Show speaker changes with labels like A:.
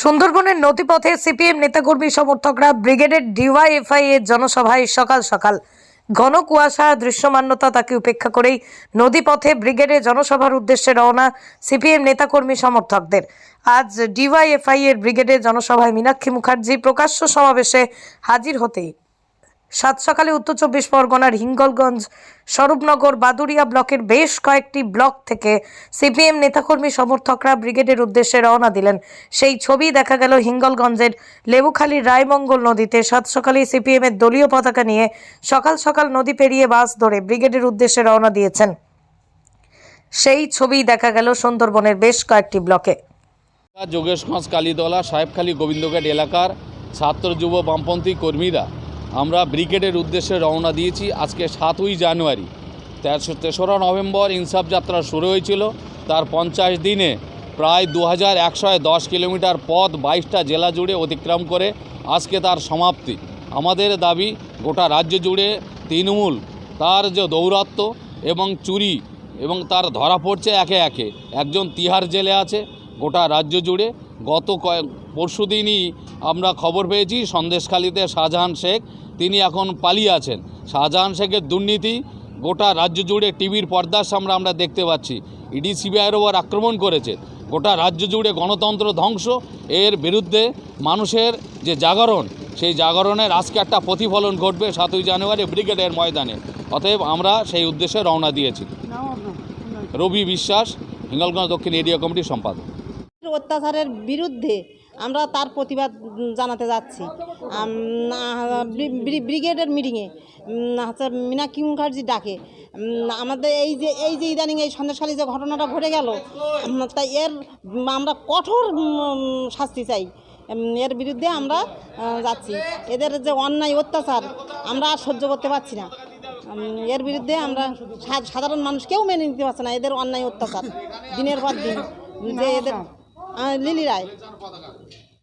A: সুন্দরবনের নদীপথে সিপিএম নেতাকর্মী সমর্থকরা ব্রিগেডের ডিওয়াইএফআই এর জনসভায় সকাল সকাল ঘন কুয়াশা দৃশ্যমানতা তাকে উপেক্ষা করেই নদীপথে ব্রিগেডের জনসভার উদ্দেশ্যে রওনা সিপিএম নেতাকর্মী সমর্থকদের। আজ ডিওয়াইএফআই এর ব্রিগেডের জনসভায় মীনাক্ষী মুখার্জি প্রকাশ্য সমাবেশে হাজির হতেই সাত সকালে উত্তর চব্বিশ পরগনার হিঙ্গলগঞ্জ, স্বরূপনগর, বাদুড়িয়া ব্লকের বেশ কয়েকটি ব্লক থেকে সিপিএম নেতাকর্মী সমর্থকরা ব্রিগেডের উদ্দেশ্যে রওনা দিলেন। সেই ছবি দেখা গেল হিঙ্গলগঞ্জের লেবুখালীর রায়মঙ্গল নদীতে। সাত সকালেই সিপিএম এর দলীয় পতাকা নিয়ে সকাল সকাল নদী পেরিয়ে বাস ধরে ব্রিগেডের উদ্দেশ্যে রওনা দিয়েছেন। সেই ছবি দেখা গেল সুন্দরবনের বেশ কয়েকটি ব্লকে।
B: যোগেশগঞ্জ, কালীতলা, সাহেবখালী, গোবিন্দঘাট এলাকার ছাত্র যুব বামপন্থী কর্মীরা আমরা ব্রিগেডের উদ্দেশ্যে রওনা দিয়েছি। আজকে 7ই জানুয়ারি, 3রা নভেম্বর ইনসাফ যাত্রা শুরু হয়েছিল। তার 50 দিনে প্রায় 2110 কিলোমিটার পথ 22টা জেলা জুড়ে অতিক্রম করে আজকে তার সমাপ্তি। আমাদের দাবি, গোটা রাজ্য জুড়ে তৃণমূল তার যে দৌরাত্ম্য এবং চুরি এবং তার ধরা পড়ছে একে একে। একজন তিহার জেলে আছে গোটা রাজ্য জুড়ে। গত পরশুদিনই আমরা খবর পেয়েছি সন্দেশখালীতে শাহজাহান শেখ, তিনি এখন পালিয়ে আছেন। শাহজাহান শেখের দুর্নীতি গোটা রাজ্য জুড়ে টিভির পর্দার সামনে আমরা দেখতে পাচ্ছি। ইডি সিবিআইয়ের ওপর আক্রমণ করেছে। গোটা রাজ্য জুড়ে গণতন্ত্র ধ্বংস। এর বিরুদ্ধে মানুষের যে জাগরণ, সেই জাগরণের আজকে একটা প্রতিফলন ঘটবে 7ই জানুয়ারি ব্রিগেডের ময়দানে। অতএব আমরা সেই উদ্দেশ্যে রওনা দিয়েছি। রবি বিশ্বাস, হিঙ্গলগঞ্জ দক্ষিণ এরিয়া কমিটির সম্পাদক।
C: অত্যাচারের বিরুদ্ধে আমরা তার প্রতিবাদ জানাতে যাচ্ছি। ব্রিগেডের মিটিংয়ে মীনাক্ষী মুখার্জি ডাকে আমাদের এই যে ইদানিং এই সন্দেশখালী যে ঘটনাটা ঘটে গেল, তাই এর আমরা কঠোর শাস্তি চাই। এর বিরুদ্ধে আমরা যাচ্ছি। এদের যে অন্যায় অত্যাচার আমরা আর সহ্য করতে পারছি না। এর বিরুদ্ধে আমরা সাধারণ মানুষ কেউ মেনে নিতে পারছে না এদের অন্যায় অত্যাচার দিনের পর দিন। যে এদের লিলি রায়।